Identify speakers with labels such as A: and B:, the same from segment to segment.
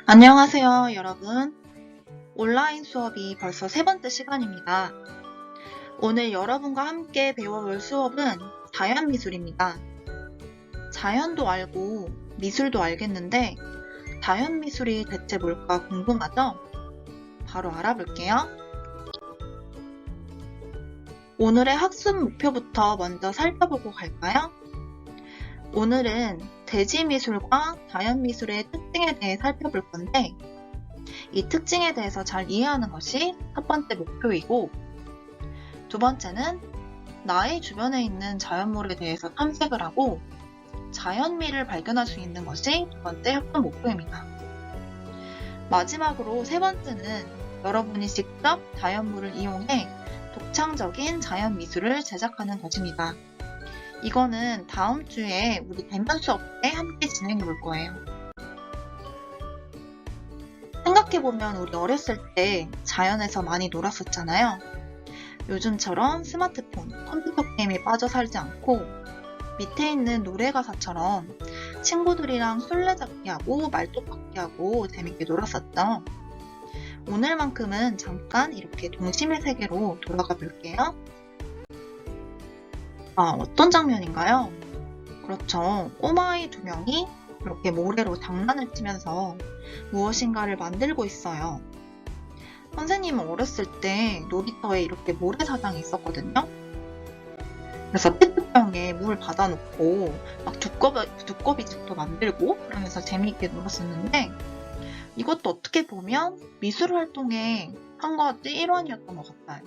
A: 안녕하세요, 여러분. 온라인 수업이 벌써 세 번째 시간입니다. 오늘 여러분과 함께 배워볼 수업은 자연미술입니다. 자연도 알고 미술도 알겠는데 자연미술이 대체 뭘까 궁금하죠? 바로 알아볼게요. 오늘의 학습 목표부터 먼저 살펴보고 갈까요? 오늘은 대지미술과 자연미술의 특징에 대해 살펴볼 건데 이 특징에 대해서 잘 이해하는 것이 첫 번째 목표이고 두 번째는 나의 주변에 있는 자연물에 대해서 탐색을 하고 자연미를 발견할 수 있는 것이 두 번째 학습 목표입니다. 마지막으로 세 번째는 여러분이 직접 자연물을 이용해 독창적인 자연미술을 제작하는 것입니다. 이거는 다음 주에 우리 대면 수업 때 함께 진행해 볼 거예요. 생각해보면 우리 어렸을 때 자연에서 많이 놀았었잖아요. 요즘처럼 스마트폰, 컴퓨터 게임에 빠져 살지 않고 밑에 있는 노래가사처럼 친구들이랑 술래잡기 하고 말뚝박기 하고 재밌게 놀았었죠. 오늘만큼은 잠깐 이렇게 동심의 세계로 돌아가 볼게요. 어떤 장면인가요? 그렇죠. 꼬마아이 두 명이 이렇게 모래로 장난을 치면서 무엇인가를 만들고 있어요. 선생님은 어렸을 때 놀이터에 이렇게 모래사장이 있었거든요. 그래서 페트병에 물 받아놓고 막 두꺼비집도 만들고 그러면서 재미있게 놀았었는데 이것도 어떻게 보면 미술 활동의 한 가지 일환이었던 것 같아요.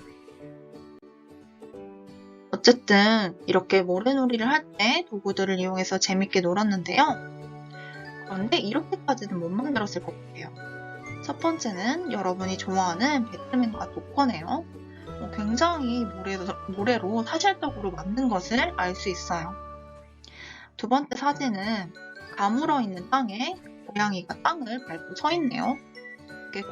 A: 어쨌든 이렇게 모래놀이를 할 때 도구들을 이용해서 재밌게 놀았는데요. 그런데 이렇게까지는 못 만들었을 것 같아요. 첫 번째는 여러분이 좋아하는 배트맨과 조커네요. 굉장히 모래로 사실적으로 만든 것을 알 수 있어요. 두 번째 사진은 가물어 있는 땅에 고양이가 땅을 밟고 서 있네요.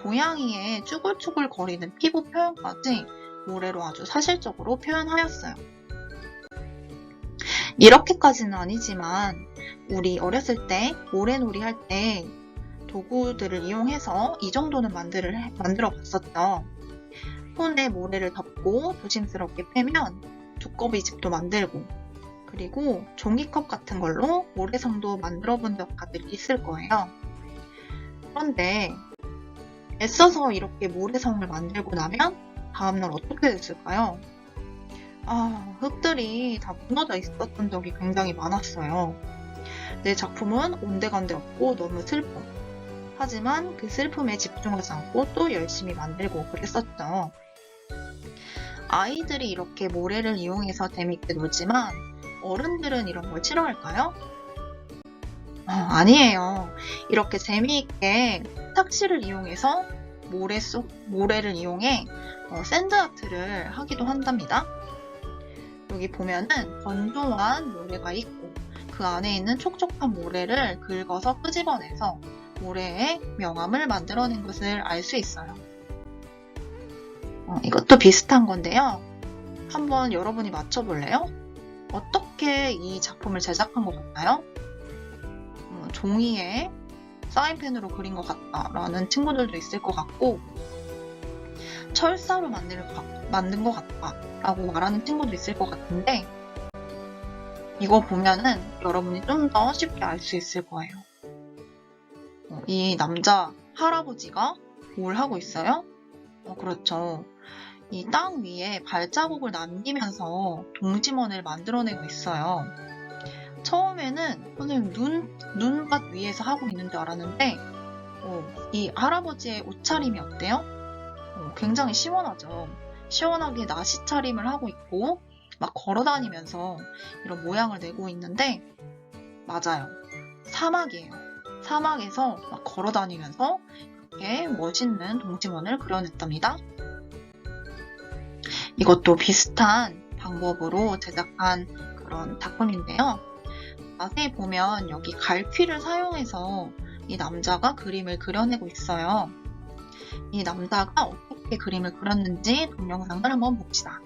A: 고양이의 쭈글쭈글 거리는 피부 표현까지 모래로 아주 사실적으로 표현하였어요. 이렇게까지는 아니지만 우리 어렸을 때 모래놀이 할 때 도구들을 이용해서 이 정도는 만들어 봤었죠. 손에 모래를 덮고 조심스럽게 빼면 두꺼비집도 만들고 그리고 종이컵 같은 걸로 모래성도 만들어 본 적 다들 있을 거예요. 그런데 애써서 이렇게 모래성을 만들고 나면 다음날 어떻게 됐을까요? 흙들이 다 무너져 있었던 적이 굉장히 많았어요. 내 작품은 온데간데 없고 너무 슬퍼. 하지만 그 슬픔에 집중하지 않고 또 열심히 만들고 그랬었죠. 아이들이 이렇게 모래를 이용해서 재밌게 놀지만 어른들은 이런 걸 싫어할까요? 아니에요. 이렇게 재미있게 탁실을 이용해서 모래를 이용해 샌드아트를 하기도 한답니다. 여기 보면은 건조한 모래가 있고 그 안에 있는 촉촉한 모래를 긁어서 끄집어내서 모래의 명암을 만들어낸 것을 알 수 있어요. 이것도 비슷한 건데요. 한번 여러분이 맞춰볼래요? 어떻게 이 작품을 제작한 것 같나요? 종이에 사인펜으로 그린 것 같다라는 친구들도 있을 것 같고 철사로 만든 것 같다라고 말하는 친구도 있을 것 같은데 이거 보면은 여러분이 좀 더 쉽게 알 수 있을 거예요. 이 남자 할아버지가 뭘 하고 있어요? 그렇죠. 이 땅 위에 발자국을 남기면서 동심원을 만들어내고 있어요. 처음에는 선생님 눈밭 위에서 하고 있는 줄 알았는데 이 할아버지의 옷차림이 어때요? 굉장히 시원하죠. 시원하게 나시 차림을 하고 있고 막 걸어다니면서 이런 모양을 내고 있는데 맞아요. 사막이에요. 사막에서 막 걸어다니면서 이렇게 멋있는 동심원을 그려냈답니다. 이것도 비슷한 방법으로 제작한 그런 작품인데요. 자세히 보면 여기 갈퀴를 사용해서 이 남자가 그림을 그려내고 있어요. 이 남자가 어떻게 그림을 그렸는지 동영상을 한번 봅시다.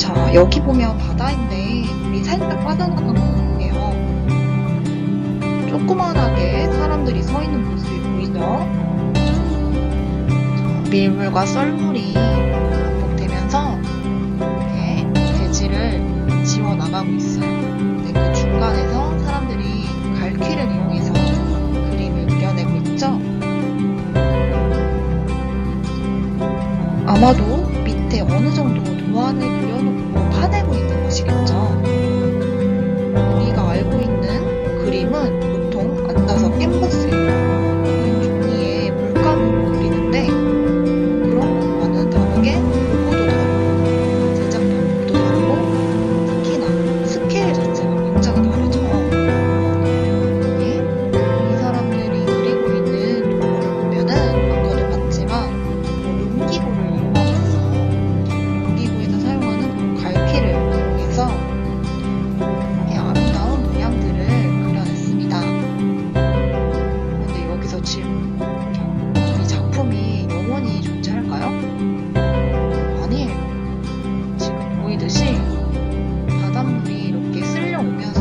A: 자, 여기 보면 바다인데 물이 살짝 빠져나간 것 같아요. 조그만하게 사람들이 서 있는 모습이 보이죠? 자, 밀물과 썰물이 반복되면서 이렇게 대지를 지워 나가고 있어요. 근데 그 중간에서 사람들이 갈퀴를 이용해서 그림을 그려내고 있죠? 아마도 밑에 어느 정도 도안을 그려놓고 파내고 있는 것이겠죠. 우리가 알고 있는 그림은 보통 앉아서 캔버스에 혹은 종이에 물감으로 그리는데 그런 것과는 다르게 도구도 다르고 제작 방법도 다르고 특히나 스케일 자체가 굉장히 다르죠. 이 사람들이 그리고 있는 도구를 보면은 아까도 봤지만 용기구를 이용하고 있어요. 용기구에서 사용하는 그런 갈퀴를 이용해서 이렇게 아름다운 모양들을 그려냈습니다. 그런데 여기서 질문. 이 작품이 영원히 존재할까요? 아니에요. 지금 보이듯이 바닷물이 이렇게 쓸려오면서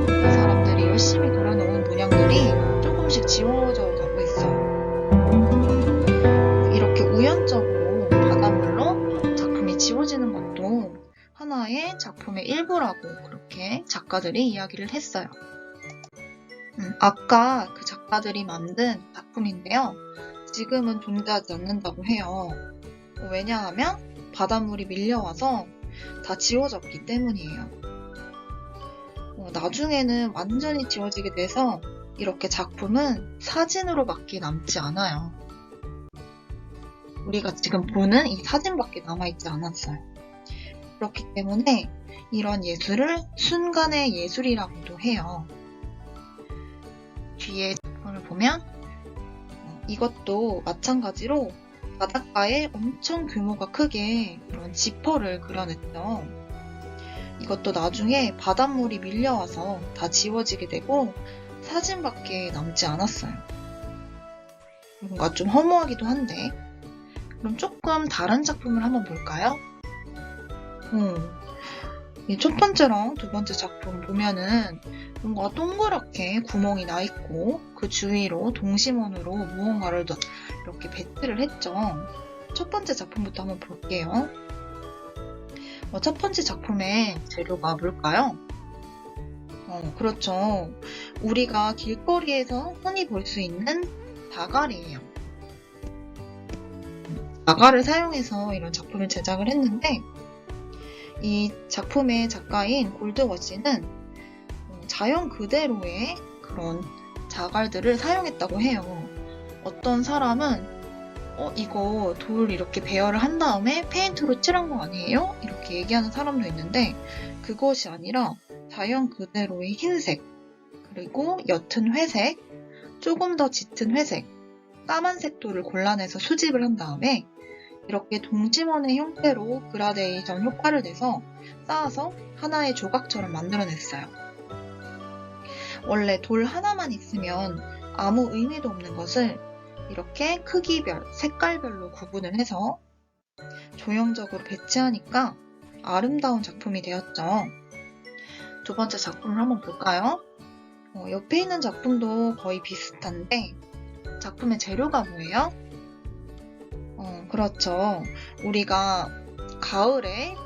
A: 이 사람들이 열심히 그려놓은 문양들이 조금씩 지워져 가고 있어요. 이렇게 우연적으로 바닷물로 작품이 지워지는 것도 하나의 작품의 일부라고 그렇게 작가들이 이야기를 했어요. 아까 그 작가들이 만든 작품인데요. 지금은 존재하지 않는다고 해요. 왜냐하면 바닷물이 밀려와서 다 지워졌기 때문이에요. 나중에는 완전히 지워지게 돼서 이렇게 작품은 사진으로밖에 남지 않아요. 우리가 지금 보는 이 사진밖에 남아있지 않았어요. 그렇기 때문에 이런 예술을 순간의 예술이라고도 해요. 뒤에 작품을 보면 이것도 마찬가지로 바닷가에 엄청 규모가 크게 이런 지퍼를 그려냈죠. 이것도 나중에 바닷물이 밀려와서 다 지워지게 되고 사진밖에 남지 않았어요. 뭔가 좀 허무하기도 한데 그럼 조금 다른 작품을 한번 볼까요? 이 첫 번째랑 두 번째 작품 보면은 뭔가 동그랗게 구멍이 나 있고 그 주위로 동심원으로 무언가를 이렇게 배치를 했죠. 첫 번째 작품부터 한번 볼게요. 첫 번째 작품의 재료가 뭘까요? 그렇죠. 우리가 길거리에서 흔히 볼 수 있는 자갈이에요. 자갈을 사용해서 이런 작품을 제작을 했는데 이 작품의 작가인 골드워시는 자연 그대로의 그런 자갈들을 사용했다고 해요. 어떤 사람은 이거 돌 이렇게 배열을 한 다음에 페인트로 칠한 거 아니에요? 이렇게 얘기하는 사람도 있는데 그것이 아니라 자연 그대로의 흰색, 그리고 옅은 회색, 조금 더 짙은 회색, 까만색 돌을 골라내서 수집을 한 다음에 이렇게 동심원의 형태로 그라데이션 효과를 내서 쌓아서 하나의 조각처럼 만들어냈어요. 원래 돌 하나만 있으면 아무 의미도 없는 것을 이렇게 크기별, 색깔별로 구분을 해서 조형적으로 배치하니까 아름다운 작품이 되었죠. 두 번째 작품을 한번 볼까요? 옆에 있는 작품도 거의 비슷한데 작품의 재료가 뭐예요? 그렇죠. 우리가 가을에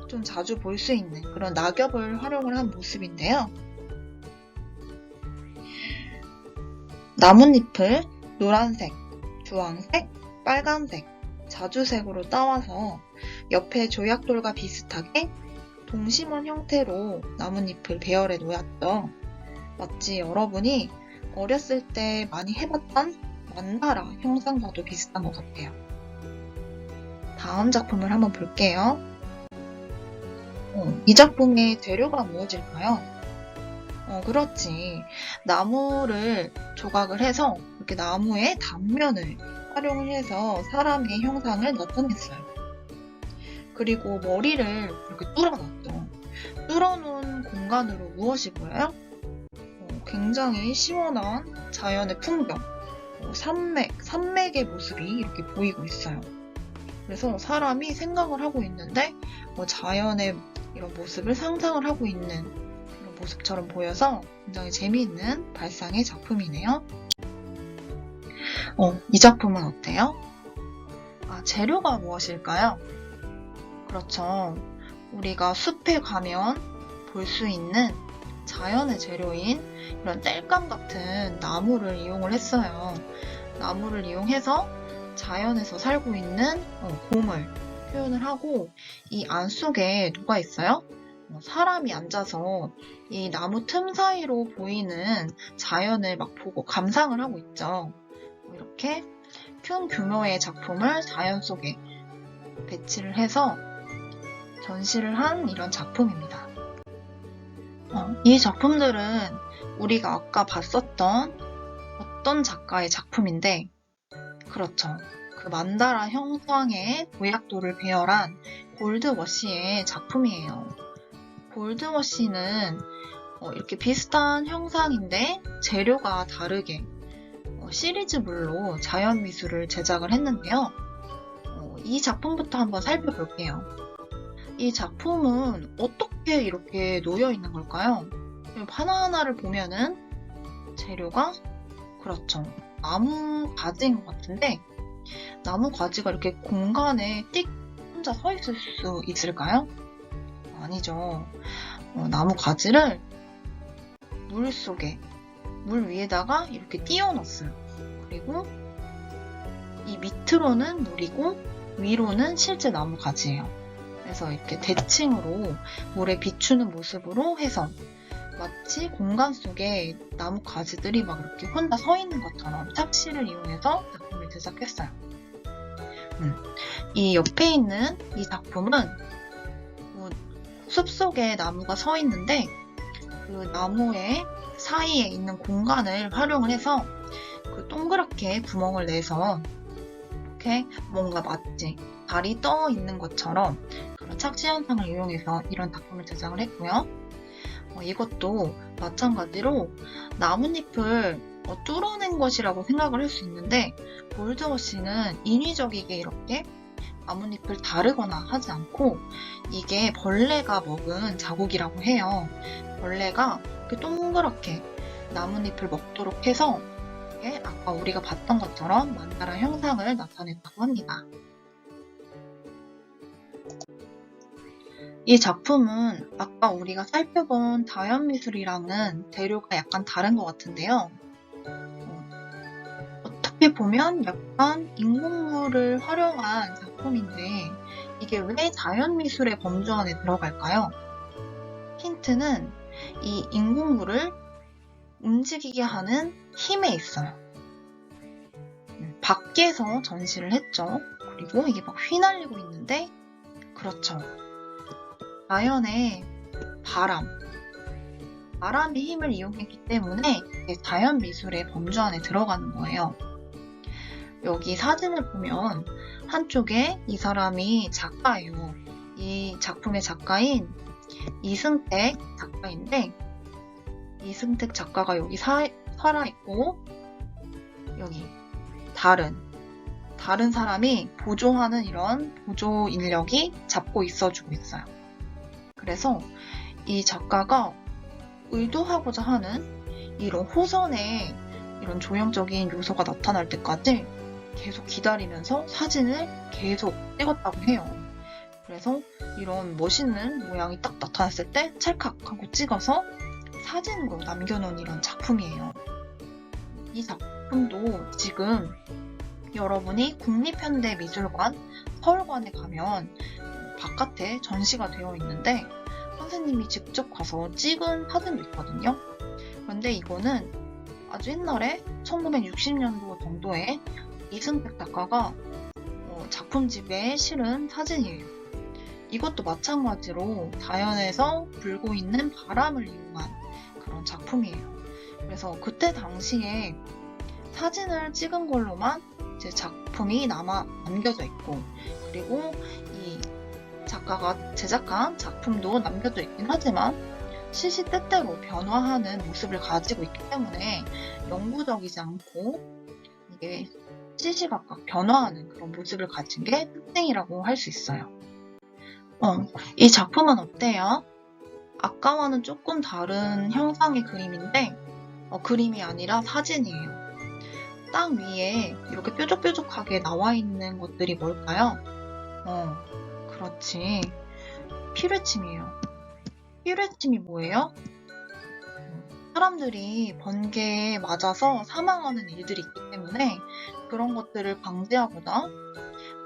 A: 좀 자주 볼 수 있는 그런 낙엽을 활용을 한 모습인데요. 나뭇잎을 노란색, 주황색, 빨간색, 자주색으로 따와서 옆에 조약돌과 비슷하게 동심원 형태로 나뭇잎을 배열해 놓았죠. 마치 여러분이 어렸을 때 많이 해봤던 만다라 형상과도 비슷한 것 같아요. 다음 작품을 한번 볼게요. 이 작품의 재료가 무엇일까요? 그렇지. 나무를 조각을 해서 이렇게 나무의 단면을 활용을 해서 사람의 형상을 나타냈어요. 그리고 머리를 이렇게 뚫어놨죠. 뚫어놓은 공간으로 무엇이 보여요? 굉장히 시원한 자연의 풍경, 산맥의 모습이 이렇게 보이고 있어요. 그래서 사람이 생각을 하고 있는데 자연의 이런 모습을 상상을 하고 있는 그런 모습처럼 보여서 굉장히 재미있는 발상의 작품이네요. 이 작품은 어때요? 재료가 무엇일까요? 그렇죠. 우리가 숲에 가면 볼 수 있는 자연의 재료인 이런 땔감 같은 나무를 이용을 했어요. 나무를 이용해서 자연에서 살고 있는 곰을 표현을 하고, 이 안 속에 누가 있어요? 사람이 앉아서 이 나무 틈 사이로 보이는 자연을 막 보고 감상을 하고 있죠. 이렇게 큰 규모의 작품을 자연 속에 배치를 해서 전시를 한 이런 작품입니다. 이 작품들은 우리가 아까 봤었던 어떤 작가의 작품인데, 그렇죠. 그 만다라 형상의 도약도를 배열한 골드워시의 작품이에요. 골드워시는 이렇게 비슷한 형상인데 재료가 다르게 시리즈물로 자연미술을 제작을 했는데요. 이 작품부터 한번 살펴볼게요. 이 작품은 어떻게 이렇게 놓여 있는 걸까요? 하나하나를 보면은 재료가, 그렇죠, 나무 가지인 것 같은데, 나무 가지가 이렇게 공간에 띡 혼자 서 있을 수 있을까요? 아니죠. 나무 가지를 물 위에다가 이렇게 띄워놨어요. 그리고 이 밑으로는 물이고 위로는 실제 나무 가지예요. 그래서 이렇게 대칭으로 물에 비추는 모습으로 해서 마치 공간 속에 나무 가지들이 막 이렇게 혼자 서 있는 것처럼 착시를 이용해서 작품을 제작했어요. 이 옆에 있는 이 작품은 숲속에 나무가 서 있는데 그 나무의 사이에 있는 공간을 활용을 해서 그 동그랗게 구멍을 내서 이렇게 뭔가 마치 달이 떠 있는 것처럼 그런 착시 현상을 이용해서 이런 작품을 제작을 했고요. 이것도 마찬가지로 나뭇잎을 뚫어낸 것이라고 생각을 할 수 있는데, 골드워시는 인위적이게 이렇게 나뭇잎을 다르거나 하지 않고 이게 벌레가 먹은 자국이라고 해요. 벌레가 이렇게 동그랗게 나뭇잎을 먹도록 해서 아까 우리가 봤던 것처럼 만다라 형상을 나타냈다고 합니다. 이 작품은 아까 우리가 살펴본 자연미술이랑은 재료가 약간 다른 것 같은데요. 어떻게 보면 약간 인공물을 활용한 작품인데 이게 왜 자연미술의 범주 안에 들어갈까요? 힌트는 이 인공물을 움직이게 하는 힘에 있어요. 밖에서 전시를 했죠. 그리고 이게 막 휘날리고 있는데, 그렇죠, 자연의 바람의 힘을 이용했기 때문에 자연 미술의 범주 안에 들어가는 거예요. 여기 사진을 보면 한쪽에 이 사람이 작가예요. 이 작품의 작가인 이승택 작가인데, 이승택 작가가 여기 살아있고, 여기 다른 사람이 보조하는 이런 보조 인력이 잡고 있어주고 있어요. 그래서 이 작가가 의도하고자 하는 이런 호선의 이런 조형적인 요소가 나타날 때까지 계속 기다리면서 사진을 계속 찍었다고 해요. 그래서 이런 멋있는 모양이 딱 나타났을 때 찰칵 하고 찍어서 사진으로 남겨놓은 이런 작품이에요. 이 작품도 지금 여러분이 국립현대미술관 서울관에 가면 바깥에 전시가 되어 있는데 선생님이 직접 가서 찍은 사진도 있거든요. 그런데 이거는 아주 옛날에 1960년도 정도에 이승택 작가가 작품집에 실은 사진이에요. 이것도 마찬가지로 자연에서 불고 있는 바람을 이용한 그런 작품이에요. 그래서 그때 당시에 사진을 찍은 걸로만 이제 작품이 남겨져 있고, 그리고 이 작가가 제작한 작품도 남겨져 있긴 하지만 시시때때로 변화하는 모습을 가지고 있기 때문에 영구적이지 않고 이게 시시각각 변화하는 그런 모습을 가진 게 특징이라고 할 수 있어요. 이 작품은 어때요? 아까와는 조금 다른 형상의 그림인데 그림이 아니라 사진이에요. 땅 위에 이렇게 뾰족뾰족하게 나와 있는 것들이 뭘까요? 그렇지. 피뢰침이에요. 피뢰침이 뭐예요? 사람들이 번개에 맞아서 사망하는 일들이 있기 때문에 그런 것들을 방지하거나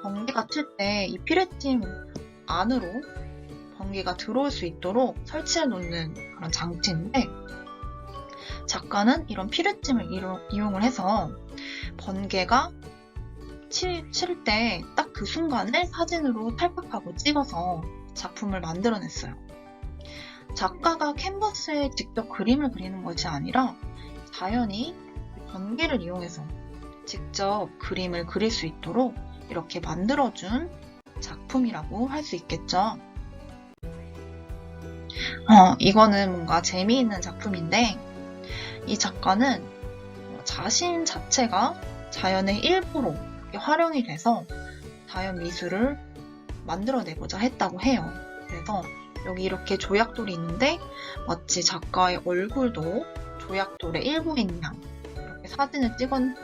A: 번개가 칠 때 이 피뢰침 안으로 번개가 들어올 수 있도록 설치해 놓는 그런 장치인데 작가는 이런 피뢰침을 이용을 해서 번개가 칠 때 딱 그 순간을 사진으로 탈각하고 찍어서 작품을 만들어냈어요. 작가가 캔버스에 직접 그림을 그리는 것이 아니라 자연히 번개를 이용해서 직접 그림을 그릴 수 있도록 이렇게 만들어준 작품이라고 할 수 있겠죠. 이거는 뭔가 재미있는 작품인데 이 작가는 자신 자체가 자연의 일부로 활용이 돼서 자연 미술을 만들어내고자 했다고 해요. 그래서 여기 이렇게 조약돌이 있는데 마치 작가의 얼굴도 조약돌의 일부인 양 이렇게 사진을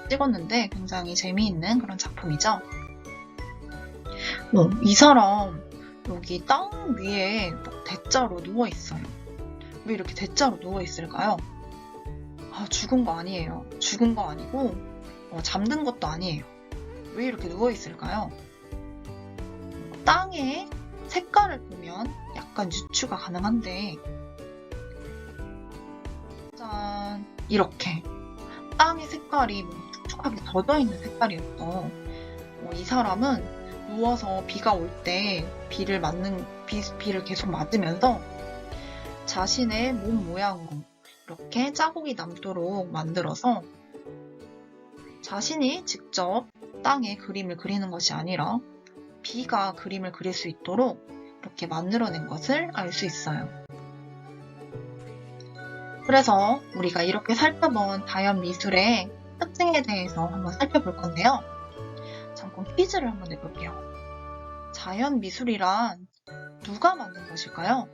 A: 찍었는데 굉장히 재미있는 그런 작품이죠. 이 사람 여기 땅 위에 대자로 누워있어요. 왜 이렇게 대자로 누워있을까요? 죽은 거 아니에요. 죽은 거 아니고 잠든 것도 아니에요. 왜 이렇게 누워있을까요? 땅의 색깔을 보면 약간 유추가 가능한데 짠, 이렇게 땅의 색깔이 축축하게 젖어있는 색깔이었어. 이 사람은 누워서 비가 올 때 비를 계속 맞으면서 자신의 몸 모양으로 이렇게 자국이 남도록 만들어서 자신이 직접 땅에 그림을 그리는 것이 아니라 비가 그림을 그릴 수 있도록 이렇게 만들어낸 것을 알 수 있어요. 그래서 우리가 이렇게 살펴본 자연 미술의 특징에 대해서 한번 살펴볼 건데요. 잠깐 퀴즈를 한번 내볼게요. 자연 미술이란 누가 만든 것일까요?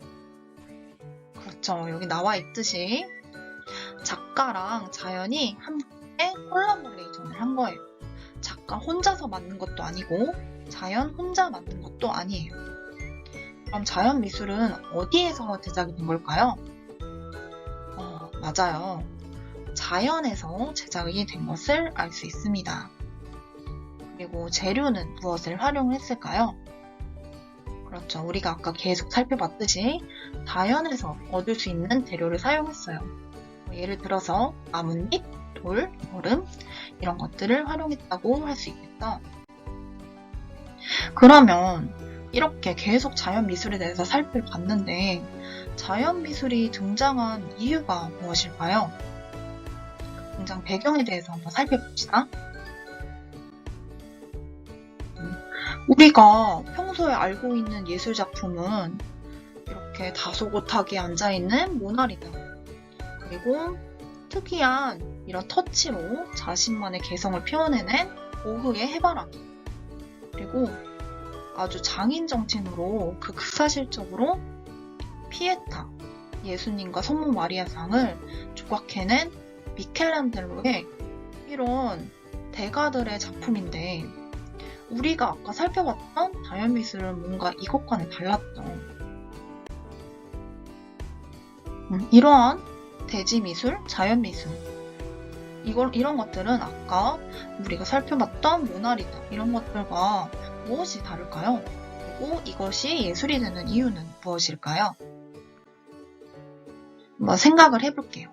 A: 그렇죠. 여기 나와 있듯이 작가랑 자연이 함께 콜라보레이션을 한 거예요. 작가 혼자서 만든 것도 아니고 자연 혼자 만든 것도 아니에요. 그럼 자연 미술은 어디에서 제작이 된 걸까요? 맞아요. 자연에서 제작이 된 것을 알 수 있습니다. 그리고 재료는 무엇을 활용했을까요? 그렇죠. 우리가 아까 계속 살펴봤듯이 자연에서 얻을 수 있는 재료를 사용했어요. 예를 들어서 나뭇잎, 돌, 얼음 이런 것들을 활용했다고 할 수 있겠다. 그러면 이렇게 계속 자연 미술에 대해서 살펴봤는데 자연 미술이 등장한 이유가 무엇일까요? 등장 배경에 대해서 한번 살펴봅시다. 우리가 평소에 알고 있는 예술 작품은 이렇게 다소곳하게 앉아있는 모나리자 그리고 특이한 이런 터치로 자신만의 개성을 표현해낸 고흐의 해바라기 그리고 아주 장인 정신으로 극사실적으로 피에타, 예수님과 성모 마리아상을 조각해낸 미켈란젤로의 이런 대가들의 작품인데 우리가 아까 살펴봤던 자연미술은 뭔가 이것과는 달랐죠. 이러한 대지미술, 자연미술 이런 것들은 아까 우리가 살펴봤던 모나리자 이런 것들과 무엇이 다를까요? 그리고 이것이 예술이 되는 이유는 무엇일까요? 한번 생각을 해볼게요.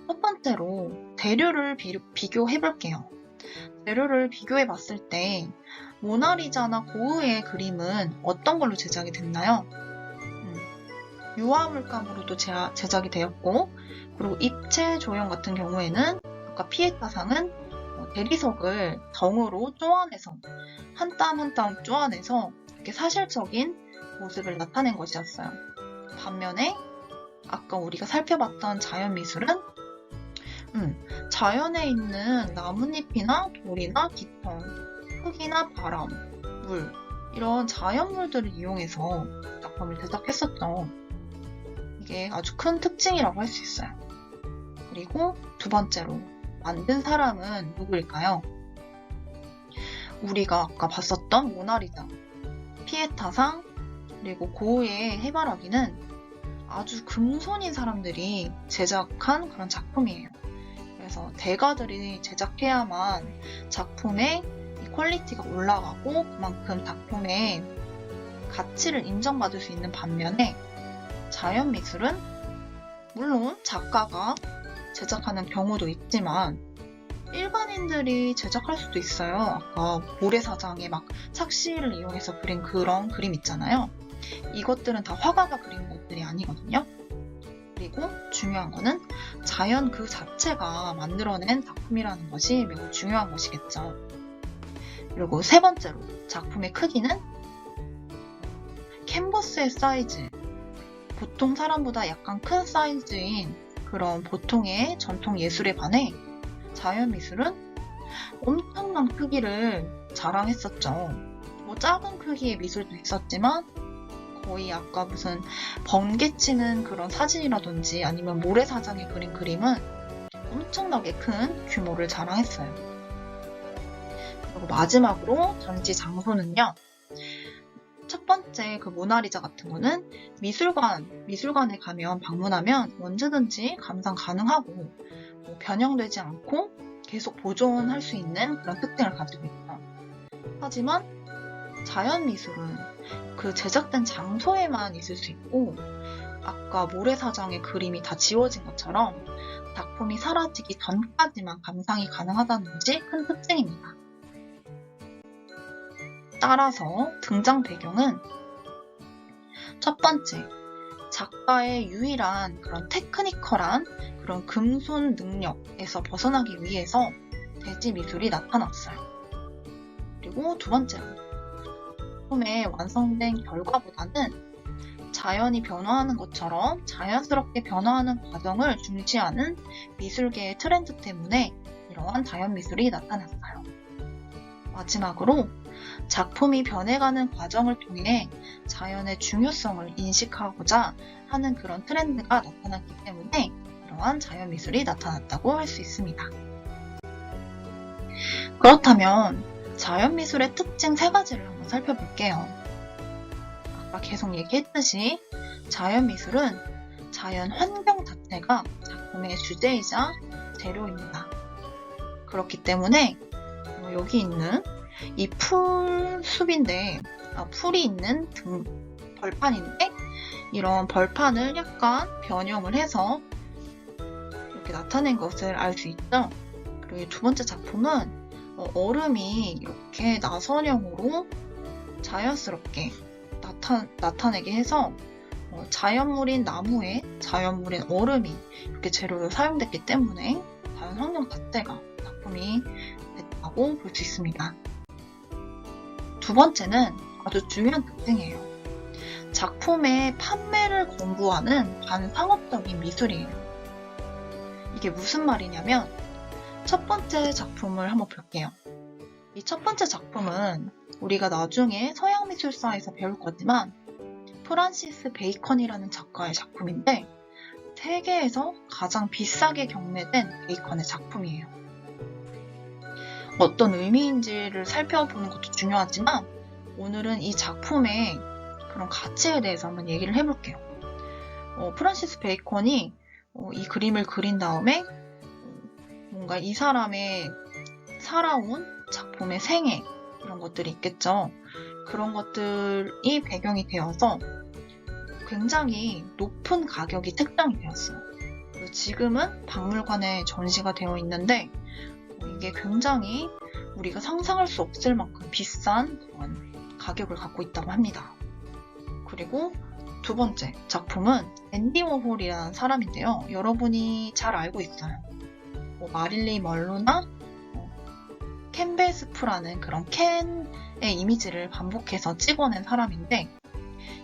A: 첫 번째로 재료를 비교해볼게요. 재료를 비교해봤을 때 모나리자나 고흐의 그림은 어떤 걸로 제작이 됐나요? 유화물감으로도 제작이 되었고 그리고 입체 조형 같은 경우에는 아까 피에타상은 대리석을 덩으로 쪼아내서 한 땀 한 땀 쪼아내서 이렇게 사실적인 모습을 나타낸 것이었어요. 반면에 아까 우리가 살펴봤던 자연미술은 자연에 있는 나뭇잎이나 돌이나 깃털, 흙이나 바람, 물, 이런 자연물들을 이용해서 작품을 제작했었죠. 이게 아주 큰 특징이라고 할 수 있어요. 그리고 두 번째로, 만든 사람은 누구일까요? 우리가 아까 봤었던 모나리자, 피에타상, 그리고 고흐의 해바라기는 아주 금손인 사람들이 제작한 그런 작품이에요. 그래서 대가들이 제작해야만 작품의 퀄리티가 올라가고 그만큼 작품의 가치를 인정받을 수 있는 반면에 자연미술은 물론 작가가 제작하는 경우도 있지만 일반인들이 제작할 수도 있어요. 아까 모래사장에 막 착시를 이용해서 그린 그런 그림 있잖아요. 이것들은 다 화가가 그린 것들이 아니거든요. 그리고 중요한 거는 자연 그 자체가 만들어낸 작품이라는 것이 매우 중요한 것이겠죠. 그리고 세 번째로, 작품의 크기는 캔버스의 사이즈. 보통 사람보다 약간 큰 사이즈인 그런 보통의 전통 예술에 반해 자연미술은 엄청난 크기를 자랑했었죠. 뭐 작은 크기의 미술도 있었지만 거의 아까 무슨 번개 치는 그런 사진이라든지 아니면 모래사장에 그린 그림은 엄청나게 큰 규모를 자랑했어요. 그리고 마지막으로 전시 장소는요. 첫 번째 그 모나리자 같은 거는 미술관에 가면 방문하면 언제든지 감상 가능하고 뭐 변형되지 않고 계속 보존할 수 있는 그런 특징을 가지고 있다. 하지만 자연미술은 그 제작된 장소에만 있을 수 있고 아까 모래사장의 그림이 다 지워진 것처럼 작품이 사라지기 전까지만 감상이 가능하다는 것이 큰 특징입니다. 따라서 등장 배경은 첫 번째, 작가의 유일한 그런 테크니컬한 그런 금손 능력에서 벗어나기 위해서 대지 미술이 나타났어요. 그리고 두 번째로, 작품의 완성된 결과보다는 자연이 변화하는 것처럼 자연스럽게 변화하는 과정을 중시하는 미술계의 트렌드 때문에 이러한 자연미술이 나타났어요. 마지막으로 작품이 변해가는 과정을 통해 자연의 중요성을 인식하고자 하는 그런 트렌드가 나타났기 때문에 이러한 자연미술이 나타났다고 할 수 있습니다. 그렇다면 자연미술의 특징 3가지를 한번 살펴볼게요. 아까 계속 얘기했듯이 자연미술은 자연 환경 자체가 작품의 주제이자 재료입니다. 그렇기 때문에 여기 있는 이 풀숲인데, 풀이 있는 벌판인데 이런 벌판을 약간 변형을 해서 이렇게 나타낸 것을 알 수 있죠. 그리고 두 번째 작품은 얼음이 이렇게 나선형으로 자연스럽게 나타내게 해서 자연물인 나무에 자연물인 얼음이 이렇게 재료로 사용됐기 때문에 자연 환경 자체가 작품이 됐다고 볼 수 있습니다. 두 번째는 아주 중요한 특징이에요. 작품의 판매를 권고하는 반상업적인 미술이에요. 이게 무슨 말이냐면 첫 번째 작품을 한번 볼게요. 이 첫 번째 작품은 우리가 나중에 서양미술사에서 배울 거지만 프란시스 베이컨이라는 작가의 작품인데 세계에서 가장 비싸게 경매된 베이컨의 작품이에요. 어떤 의미인지를 살펴보는 것도 중요하지만 오늘은 이 작품의 그런 가치에 대해서 한번 얘기를 해볼게요. 프란시스 베이컨이 이 그림을 그린 다음에 뭔가 이 사람의 살아온 작품의 생애 이런 것들이 있겠죠. 그런 것들이 배경이 되어서 굉장히 높은 가격이 책정이 되었어요. 지금은 박물관에 전시가 되어 있는데 이게 굉장히 우리가 상상할 수 없을 만큼 비싼 그런 가격을 갖고 있다고 합니다. 그리고 두 번째 작품은 앤디 워홀이라는 사람인데요. 여러분이 잘 알고 있어요. 마릴리 먼로나 캔베스프라는 그런 캔의 이미지를 반복해서 찍어낸 사람인데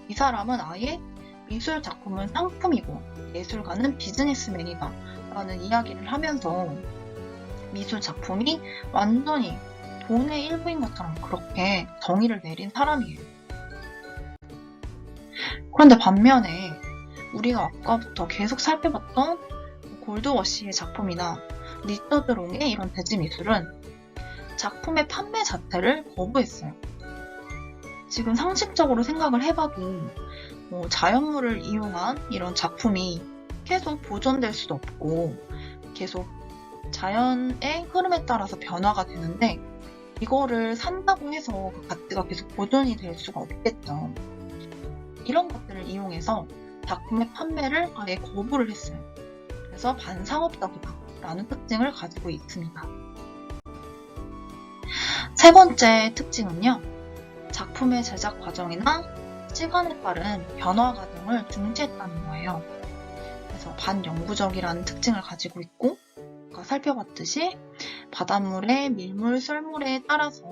A: 이 사람은 아예 미술 작품은 상품이고 예술가는 비즈니스맨이다 라는 이야기를 하면서 미술 작품이 완전히 돈의 일부인 것처럼 그렇게 정의를 내린 사람이에요. 그런데 반면에 우리가 아까부터 계속 살펴봤던 골드워시의 작품이나 리처드 롱의 이런 대지미술은 작품의 판매 자체를 거부했어요. 지금 상식적으로 생각을 해봐도 자연물을 이용한 이런 작품이 계속 보존될 수도 없고 계속 자연의 흐름에 따라서 변화가 되는데 이거를 산다고 해서 그 가치가 계속 보존이 될 수가 없겠죠. 이런 것들을 이용해서 작품의 판매를 아예 거부를 했어요. 그래서 반상업적이다 라는 특징을 가지고 있습니다. 세 번째 특징은요. 작품의 제작 과정이나 시간에 따른 변화 과정을 중시했다는 거예요. 그래서 반영구적이라는 특징을 가지고 있고 아까 살펴봤듯이 바닷물의 밀물, 썰물에 따라서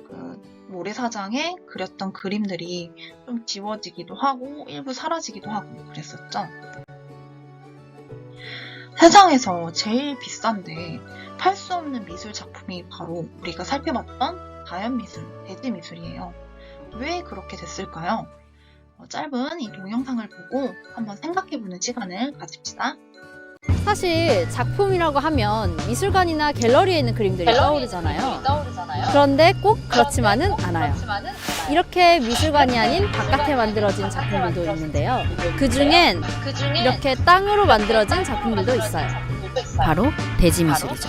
A: 그 모래사장에 그렸던 그림들이 좀 지워지기도 하고 일부 사라지기도 하고 그랬었죠. 세상에서 제일 비싼데 팔 수 없는 미술 작품이 바로 우리가 살펴봤던 자연미술, 대지미술이에요. 왜 그렇게 됐을까요? 짧은 이 동영상을 보고 한번 생각해보는 시간을 가집시다.
B: 사실 작품이라고 하면 미술관이나 갤러리에 있는 그림들이 떠오르잖아요. 그런데 꼭 그렇지만은 않아요. 이렇게 미술관이 아닌 바깥에 만들어진 작품들도 있는데요. 그중엔 이렇게 땅으로 만들어진 작품들도 있어요. 바로 대지미술이죠.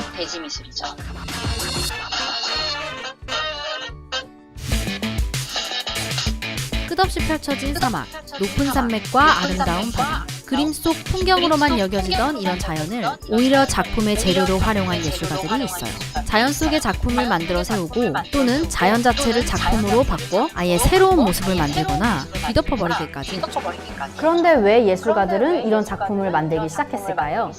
B: 끝없이 펼쳐진 사막, 높은 산맥과 아름다운 바다, 그림 속 풍경으로만 여겨지던 이런 자연을 오히려 작품의 재료로 활용한 예술가들이 있어요. 자연 속의 작품을 만들어 세우고 또는 자연 자체를 작품으로 바꿔 아예 새로운 모습을 만들거나 뒤덮어버리기까지.
C: 그런데 왜 예술가들은 이런 작품을 만들기 시작했을까요?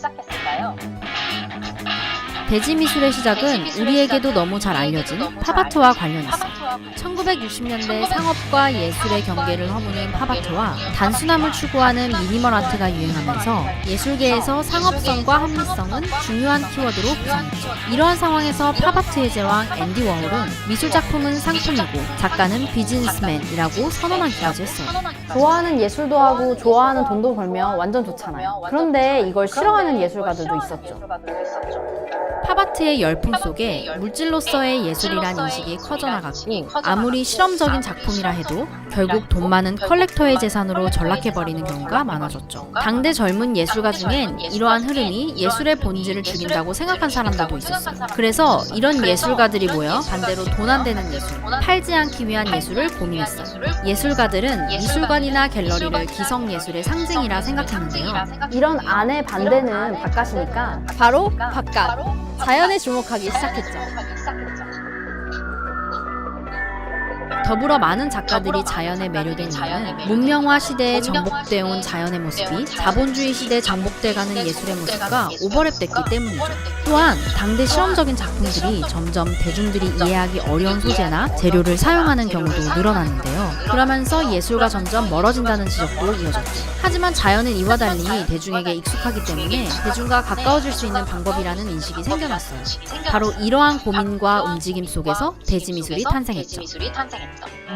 B: 대지미술의 시작은 우리에게도 너무 잘 알려진 팝아트와 관련이 있어요. 1960년대 상업과 예술의 경계를 허무는 팝아트와 단순함을 추구하는 미니멀 아트가 유행하면서 예술계에서 상업성과 합리성은 중요한 키워드로 부상했죠. 이러한 상황에서 팝아트의 제왕 앤디 워홀은 미술작품은 상품이고 작가는 비즈니스맨이라고 선언하기까지 했어요.
C: 좋아하는 예술도 하고 좋아하는 돈도 벌면 완전 좋잖아요. 그런데 이걸 싫어하는 예술가들도 있었죠.
B: 팝아트의 열풍 속에 물질로서의 예술이란 인식이 커져나갔고 아무리 실험적인 작품이라 해도 결국 돈 많은 컬렉터의 재산으로 전락해버리는 경우가 많아졌죠. 당대 젊은 예술가 중엔 이러한 흐름이 예술의 본질을 죽인다고 생각한 사람들도 있었어요. 그래서 이런 예술가들이 모여 반대로 돈 안 되는 예술, 팔지 않기 위한 예술을 고민했어요. 예술가들은 미술관이나 갤러리를 기성예술의 상징이라 생각했는데요.
C: 이런 안의 반대는 바깥이니까
B: 바로 바깥, 자연에 주목하기 시작했죠. 더불어 많은 작가들이 자연에 매료된 이유는 문명화 시대에 정복돼 온 자연의 모습이 자본주의 시대에 정복돼가는 예술의 모습과 오버랩됐기 때문이죠. 또한 당대 실험적인 작품들이 점점 대중들이 이해하기 어려운 소재나 재료를 사용하는 경우도 늘어났는데요. 그러면서 예술과 점점 멀어진다는 지적도 이어졌죠. 하지만 자연은 이와 달리 대중에게 익숙하기 때문에 대중과 가까워질 수 있는 방법이라는 인식이 생겨났어요. 바로 이러한 고민과 움직임 속에서 대지미술이 탄생했죠.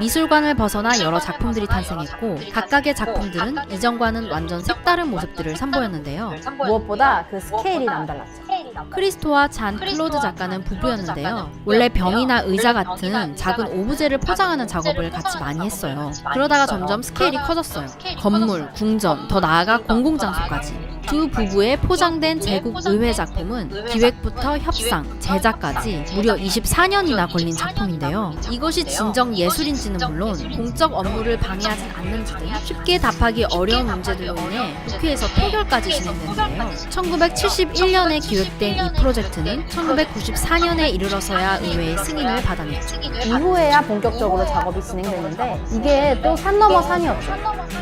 B: 미술관을 벗어나 여러 작품들이 탄생했고 각각의 작품들은 이전과는 완전 색다른 모습들을 선보였는데요.
C: 무엇보다 그 스케일이 남달랐죠.
B: 크리스토와 잔 클로드 작가는 부부였는데요. 원래 병이나 의자 같은 작은 오브제를 포장하는 작업을 같이 많이 했어요. 그러다가 점점 스케일이 커졌어요. 건물, 궁전, 더 나아가 공공장소까지. 두 부부의 포장된 제국 의회 작품은 기획부터 협상, 제작까지 무려 24년이나 걸린 작품인데요. 이것이 진정 예술인지는 물론 공적 업무를 방해하진 않는지 등 쉽게 답하기 어려운 문제들로 인해 국회에서 표결까지 진행됐는데요. 1971년에 기획된 이 프로젝트는 1994년에 이르러서야 의회의 승인을 받아냈죠.
C: 이후에야 본격적으로 작업이 진행됐는데 이게 또 산 넘어 산이었죠.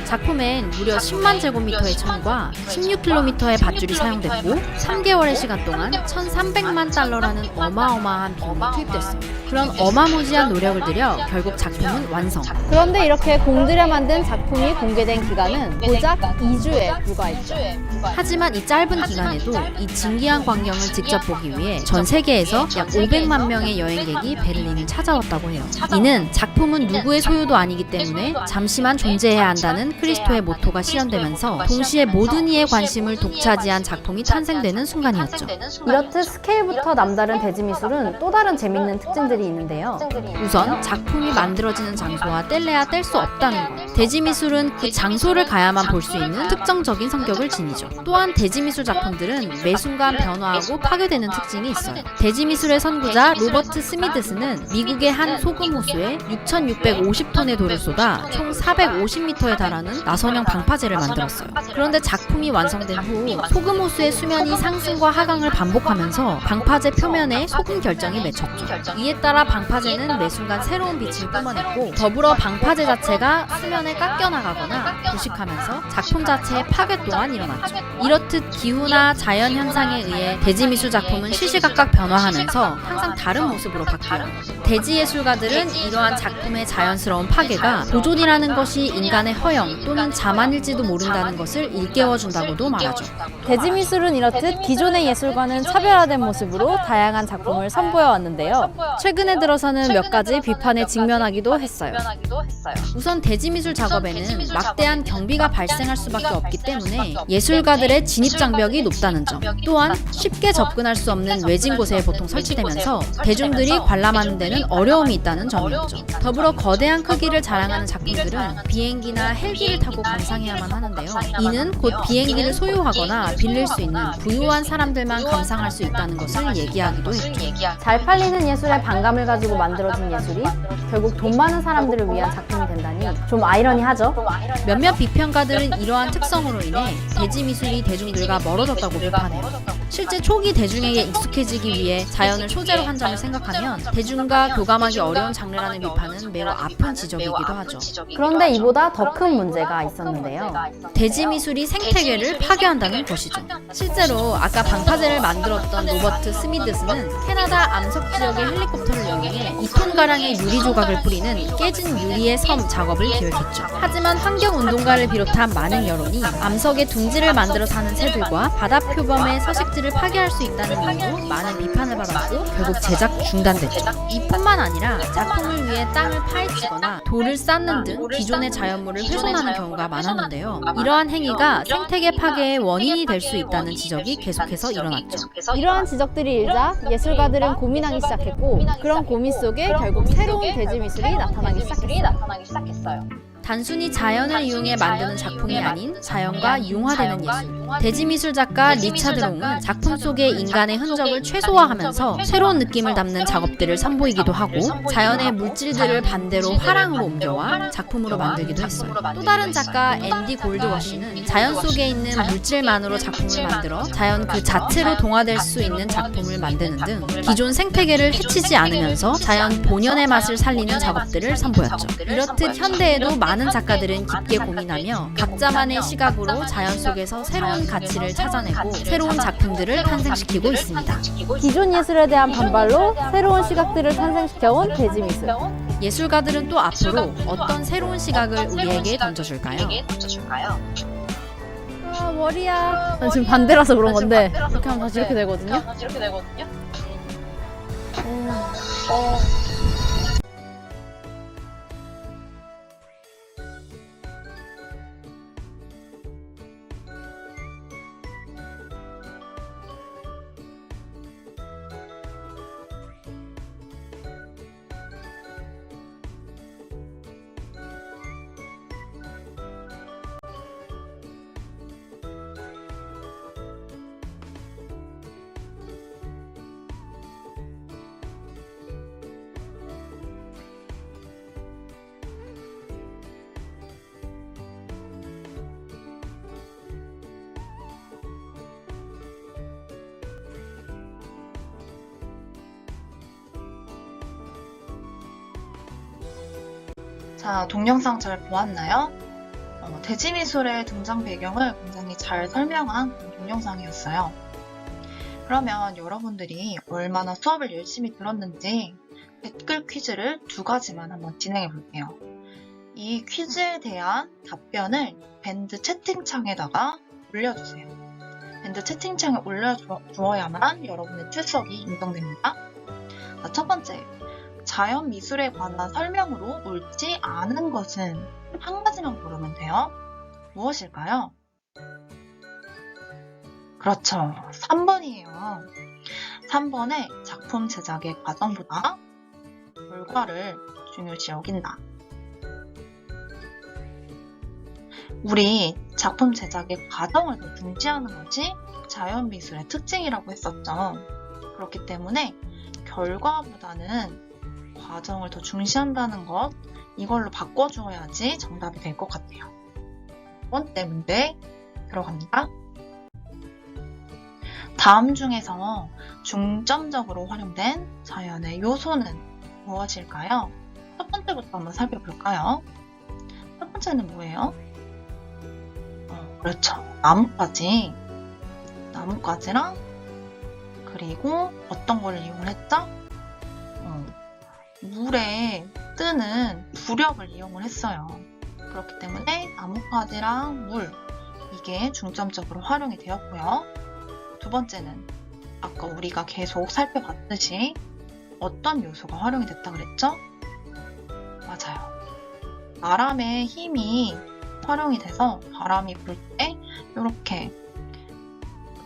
B: 작품엔 무려 10만 제곱미터의 천과 16km의 밧줄이 사용됐고 3개월의 시간 동안 1,300만 달러라는 어마어마한 비용이 투입됐어요. 그런 어마무지한 노력을 들여 결국 작품은 완성.
C: 그런데 이렇게 공들여 만든 작품이 공개된 기간은 고작 2주에 불과했죠.
B: 하지만 이 짧은 기간에도 이 진기한 광경을 직접 보기 위해 전 세계에서 약 500만 명의 여행객이 베를린을 찾아왔다고 해요. 이는 작품은 누구의 소유도 아니기 때문에 잠시만 존재해야 한다는 크리스토의 모토가 실현되면서 동시에 모든 이의 관심을 독차지한 작품이 탄생되는 순간이었죠.
C: 이렇듯 스케일부터 남다른 대지 미술은 또 다른 재밌는 특징들이 있는데요.
B: 우선 작품이 만들어지는 장소와 뗄래야 뗄 수 없다는 것. 대지미술은 그 장소를 가야만 볼 수 있는 특정적인 성격을 지니죠. 또한 대지미술 작품들은 매 순간 변화하고 파괴되는 특징이 있어요. 대지미술의 선구자 로버트 스미드스는 미국의 한 소금 호수에 6,650톤의 돌을 쏟아 총 450m에 달하는 나선형 방파제를 만들었어요. 그런데 작품이 완성된 후 소금 호수의 수면이 상승과 하강을 반복하면서 방파제 표면에 소금 결정이 맺혔죠. 이에 따라 방파제는 매 순간 새로운 빛을 뿜어냈고 더불어 방파제 자체가 수면에 깎여나가거나 부식하면서 작품 자체의 파괴 또한 일어났죠. 이렇듯 기후나 자연 현상에 의해 대지미술 작품은 시시각각 변화하면서 항상 다른 모습으로 바뀌어요. 대지예술가들은 이러한 작품의 자연스러운 파괴가 보존이라는 것이 인간의 허영 또는 자만일지도 모른다는 것을 일깨워준다고도 말하죠.
C: 대지 미술은 이렇듯 기존의 예술과는 차별화된 모습으로 다양한 작품을 선보여 왔는데요. 최근에 들어서는 몇 가지 비판에 직면하기도 했어요.
B: 우선 대지미술 작업에는 막대한 경비가 발생할 수밖에 없기 때문에 예술가들의 진입 장벽이 높다는 점, 또한 쉽게 접근할 수 없는 외진 곳에 보통 설치되면서 대중들이 관람하는 데는 어려움이 있다는 점이었죠. 더불어 거대한 크기를 자랑하는 작품들은 비행기나 헬기를 타고 감상해야만 하는데요. 이는 곧 비행기를 소유하거나 빌릴 수 있는 부유한 사람들만 감상할 수 있다는 것을 얘기하기도 했죠.
C: 잘 팔리는 예술에 반감을 가지고 만들어진 예술이 결국 돈 많은 사람들을 위한 작품이 된다니 좀 아이러니하죠?
B: 몇몇 비평가들은 이러한 특성으로 인해 대지미술이 대중들과 멀어졌다고 비판해요. 실제 초기 대중에게 익숙해지기 위해 자연을 소재로 한 점을 생각하면 대중과 교감하기 어려운 장르라는 비판은 매우 아픈 지적이기도 하죠.
C: 그런데 이보다 더 큰 문제가 있었는데요.
B: 대지미술이 생태계를 파괴한다는 것이죠. 실제로 아까 방파제를 만들었던 로버트 스미드스는 캐나다 암석 지역의 헬리콥터를 이용해 2톤가량의 유리 조각을 뿌리는 깨진 유리의 섬 작업을 기획했죠. 하지만 환경운동가를 비롯한 많은 여론이 암석의 둥지를 만들어 사는 새들과 바다 표범의 서식지를 파괴할 수 있다는 이유로 많은 비판을 받았고 결국 제작 중단됐죠. 이뿐만 아니라 작품을 위해 땅을 파헤치거나 돌을 쌓는 등 기존의 자연물을 훼손하는 경우가 많았는데요. 이러한 행위가 생태계 파괴의 원인이 될 수 있다는 지적이 계속해서 일어났죠.
C: 이러한 지적들이 일자 예술가들은 고민하기 시작했고 그런 고민 속에 결국 새로운 대지 미술이 나타나기 시작했어요.
B: 단순히 자연을 이용해 만드는 작품이 아닌 자연과 융화되는 예술. 대지미술 작가 리차드 롱은 작품 속의 인간의 흔적을 최소화하면서 새로운 느낌을 담는 작업들을 선보이기도 하고 자연의 물질들을 반대로 화랑으로 옮겨와 작품으로 만들기도 했어요. 또 다른 작가 앤디 골드워시는 자연 속에 있는 물질만으로 작품을 만들어 자연 그 자체로 동화될 수 있는 작품을 만드는 등 기존 생태계를 해치지 않으면서 자연 본연의 맛을 살리는 작업들을 선보였죠. 이렇듯 현대에도 많은 작가들은 깊게 고민하며 각자만의 시각으로 자연 속에서 새로운 가치를 찾아내고 새로운 작품들을 탄생시키고 있습니다.
C: 기존 예술에 대한 반발로 새로운 시각들을 탄생시켜온 대지 미술.
B: 예술가들은 또 앞으로 어떤 새로운 시각을 우리에게 던져줄까요?
C: 아 머리야. 난 지금 반대라서 그런 건데 이렇게 하면 다시 이렇게 되거든요.
A: 자, 동영상 잘 보았나요? 대지미술의 등장 배경을 굉장히 잘 설명한 동영상이었어요. 그러면 여러분들이 얼마나 수업을 열심히 들었는지 댓글 퀴즈를 2가지만 한번 진행해 볼게요. 이 퀴즈에 대한 답변을 밴드 채팅창에다가 올려주세요. 밴드 채팅창에 올려주어야만 여러분의 출석이 인정됩니다. 자, 첫 번째, 자연 미술에 관한 설명으로 옳지 않은 것은 한 가지만 고르면 돼요. 무엇일까요? 그렇죠. 3번이에요. 3번에 작품 제작의 과정보다 결과를 중요시 여긴다. 우리 작품 제작의 과정을 더 중시하는 것이 자연미술의 특징이라고 했었죠. 그렇기 때문에 결과보다는 과정을 더 중시한다는 것, 이걸로 바꿔주어야지 정답이 될 것 같아요. 두 번째 문제 들어갑니다. 다음 중에서 중점적으로 활용된 자연의 요소는 무엇일까요? 첫 번째부터 한번 살펴볼까요? 첫 번째는 뭐예요? 그렇죠. 나뭇가지. 나뭇가지랑 그리고 어떤 걸 이용을 했죠? 물에 뜨는 부력을 이용을 했어요. 그렇기 때문에 나뭇가지랑 물, 이게 중점적으로 활용이 되었고요. 두 번째는 아까 우리가 계속 살펴봤듯이 어떤 요소가 활용이 됐다 그랬죠? 맞아요. 바람의 힘이 활용이 돼서 바람이 불 때 이렇게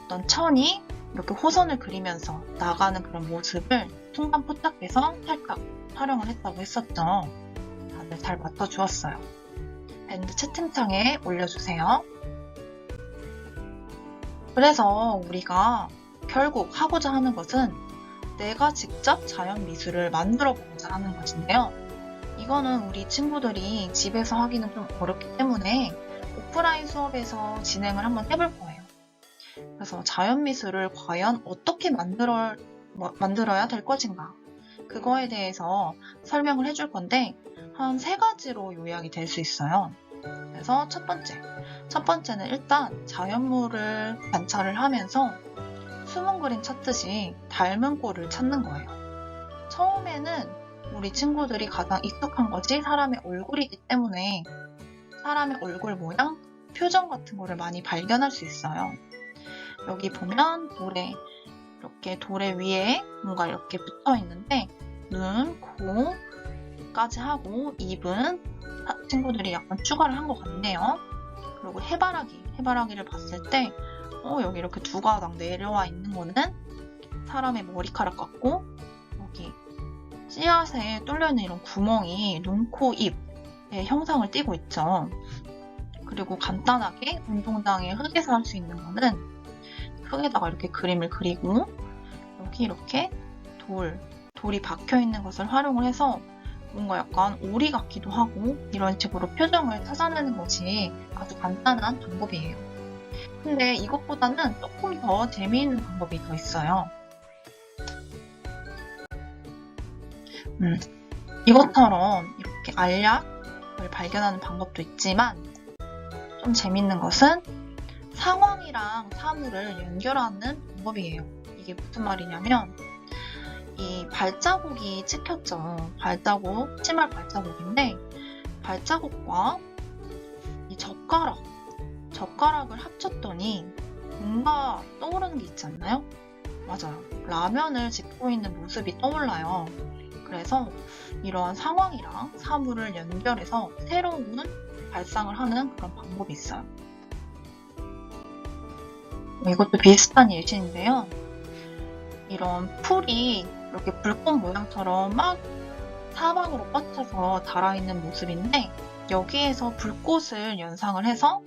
A: 어떤 천이 이렇게 호선을 그리면서 나가는 그런 모습을 순간 포착해서 살짝 촬영을 했다고 했었죠. 다들 잘 맞춰주었어요. 밴드 채팅창에 올려주세요. 그래서 우리가 결국 하고자 하는 것은 내가 직접 자연 미술을 만들어 보고자 하는 것인데요. 이거는 우리 친구들이 집에서 하기는 좀 어렵기 때문에 오프라인 수업에서 진행을 한번 해볼 거예요. 그래서 자연 미술을 과연 어떻게 만들어야 될 것인가, 그거에 대해서 설명을 해줄 건데 한 3가지로 요약이 될 수 있어요. 그래서 첫 번째는 일단 자연물을 관찰을 하면서 숨은 그림 찾듯이 닮은 꼴을 찾는 거예요. 처음에는 우리 친구들이 가장 익숙한 것이 사람의 얼굴이기 때문에 사람의 얼굴 모양, 표정 같은 거를 많이 발견할 수 있어요. 여기 보면 도래 위에 뭔가 이렇게 붙어 있는데 눈, 코까지 하고 입은 친구들이 약간 추가를 한 것 같네요. 그리고 해바라기를 봤을 때 여기 이렇게 2가닥 내려와 있는 거는 사람의 머리카락 같고, 여기 씨앗에 뚫려있는 이런 구멍이 눈, 코, 입의 형상을 띠고 있죠. 그리고 간단하게 운동장에 흙에서 할 수 있는 거는 흙에다가 이렇게 그림을 그리고 여기 이렇게 돌이 박혀있는 것을 활용을 해서 뭔가 약간 오리 같기도 하고 이런 식으로 표정을 찾아내는 것이 아주 간단한 방법이에요. 근데 이것보다는 조금 더 재미있는 방법이 더 있어요. 이것처럼 이렇게 알약을 발견하는 방법도 있지만 좀 재밌는 것은 상황이랑 사물을 연결하는 방법이에요. 이게 무슨 말이냐면 이 발자국이 찍혔죠. 치마 발자국인데 발자국과 이 젓가락을 합쳤더니 뭔가 떠오르는 게 있지 않나요? 맞아요. 라면을 짚고 있는 모습이 떠올라요. 그래서 이러한 상황이랑 사물을 연결해서 새로운 발상을 하는 그런 방법이 있어요. 이것도 비슷한 예시인데요. 이런 풀이 이렇게 불꽃 모양처럼 막 사방으로 뻗쳐서 달아있는 모습인데 여기에서 불꽃을 연상을 해서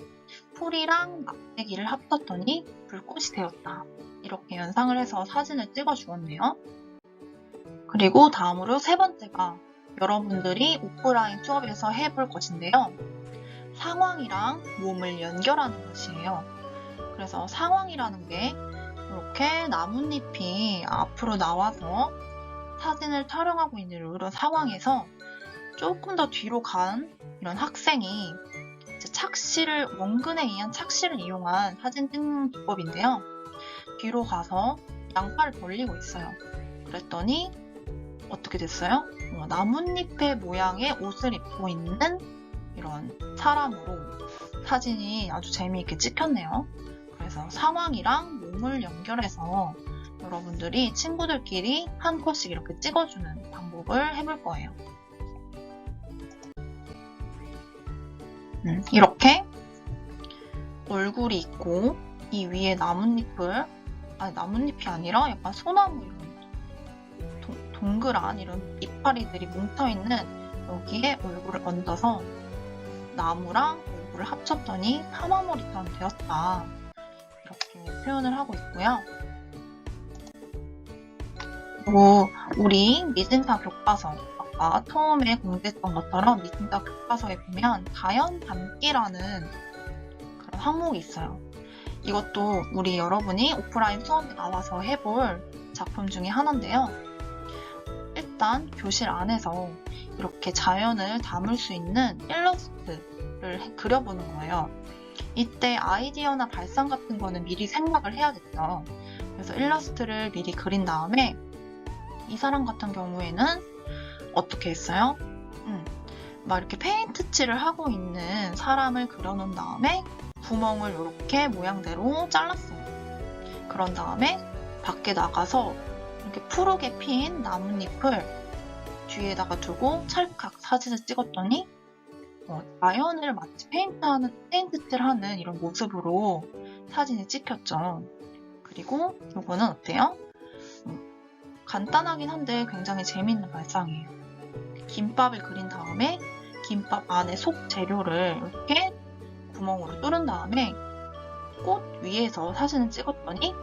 A: 풀이랑 막대기를 합쳤더니 불꽃이 되었다. 이렇게 연상을 해서 사진을 찍어 주었네요. 그리고 다음으로 3번째가 여러분들이 오프라인 수업에서 해볼 것인데요. 상황이랑 몸을 연결하는 것이에요. 그래서 상황이라는 게 이렇게 나뭇잎이 앞으로 나와서 사진을 촬영하고 있는 이런 상황에서 조금 더 뒤로 간 이런 학생이 원근에 의한 착시를 이용한 사진 찍는 기법인데요. 뒤로 가서 양팔을 벌리고 있어요. 그랬더니 어떻게 됐어요? 나뭇잎의 모양의 옷을 입고 있는 이런 사람으로 사진이 아주 재미있게 찍혔네요. 그래서 상황이랑 몸을 연결해서 여러분들이 친구들끼리 한 컷씩 이렇게 찍어주는 방법을 해볼 거예요. 이렇게 얼굴이 있고 이 위에 나뭇잎이 아니라 약간 소나무 이런 동그란 이런 이파리들이 뭉쳐있는 여기에 얼굴을 얹어서 나무랑 얼굴을 합쳤더니 파마머리처럼 되었다. 이렇게 표현을 하고 있고요. 그리고 우리 미진사 교과서, 아까 처음에 공지했던 것처럼 미진사 교과서에 보면 자연 담기라는 그런 항목이 있어요. 이것도 우리 여러분이 오프라인 수업에 나와서 해볼 작품 중에 하나인데요. 일단 교실 안에서 이렇게 자연을 담을 수 있는 일러스트를 그려보는 거예요. 이때 아이디어나 발상 같은 거는 미리 생각을 해야겠죠. 그래서 일러스트를 미리 그린 다음에 이 사람 같은 경우에는 어떻게 했어요? 막 이렇게 페인트 칠을 하고 있는 사람을 그려놓은 다음에 구멍을 이렇게 모양대로 잘랐어요. 그런 다음에 밖에 나가서 이렇게 푸르게 핀 나뭇잎을 뒤에다가 두고 찰칵 사진을 찍었더니 자연을 마치 페인트칠하는 이런 모습으로 사진이 찍혔죠. 그리고 이거는 어때요? 간단하긴 한데 굉장히 재밌는 발상이에요. 김밥을 그린 다음에 김밥 안에 속 재료를 이렇게 구멍으로 뚫은 다음에 꽃 위에서 사진을 찍었더니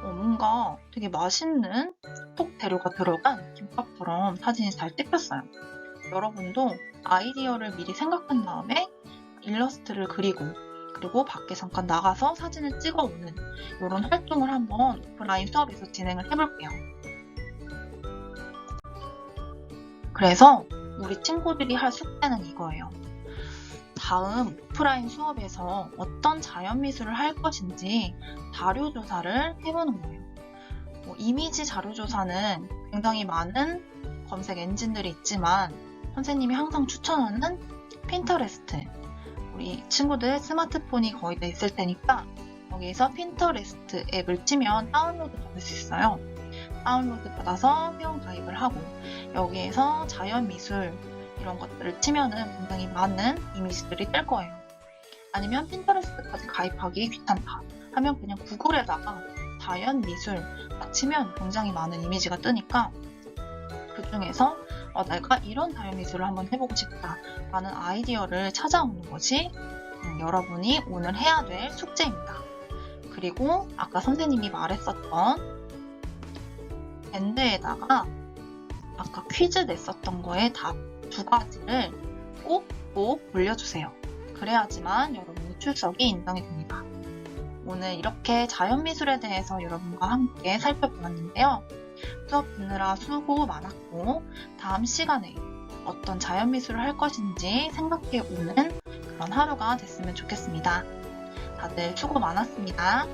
A: 뭔가 되게 맛있는 속 재료가 들어간 김밥처럼 사진이 잘 찍혔어요. 여러분도 아이디어를 미리 생각한 다음에 일러스트를 그리고 밖에 잠깐 나가서 사진을 찍어오는 이런 활동을 한번 오프라인 수업에서 진행을 해볼게요. 그래서 우리 친구들이 할 숙제는 이거예요. 다음 오프라인 수업에서 어떤 자연미술을 할 것인지 자료조사를 해보는 거예요. 이미지 자료조사는 굉장히 많은 검색 엔진들이 있지만 선생님이 항상 추천하는 핀터레스트. 우리 친구들 스마트폰이 거의 다 있을 테니까 여기에서 핀터레스트 앱을 치면 다운로드 받을 수 있어요. 다운로드 받아서 회원 가입을 하고 여기에서 자연미술 이런 것들을 치면은 굉장히 많은 이미지들이 뜰 거예요. 아니면 핀터레스트까지 가입하기 귀찮다 하면 그냥 구글에다가 자연미술 딱 치면 굉장히 많은 이미지가 뜨니까 그 중에서 내가 이런 자연미술을 한번 해보고 싶다 라는 아이디어를 찾아오는 것이 여러분이 오늘 해야 될 숙제입니다. 그리고 아까 선생님이 말했었던 밴드에다가 아까 퀴즈 냈었던 거에 답 2가지를 꼭 올려주세요. 그래야지만 여러분의 출석이 인정이 됩니다. 오늘 이렇게 자연미술에 대해서 여러분과 함께 살펴보았는데요. 수업 듣느라 수고 많았고 다음 시간에 어떤 자연미술을 할 것인지 생각해 오는 그런 하루가 됐으면 좋겠습니다. 다들 수고 많았습니다.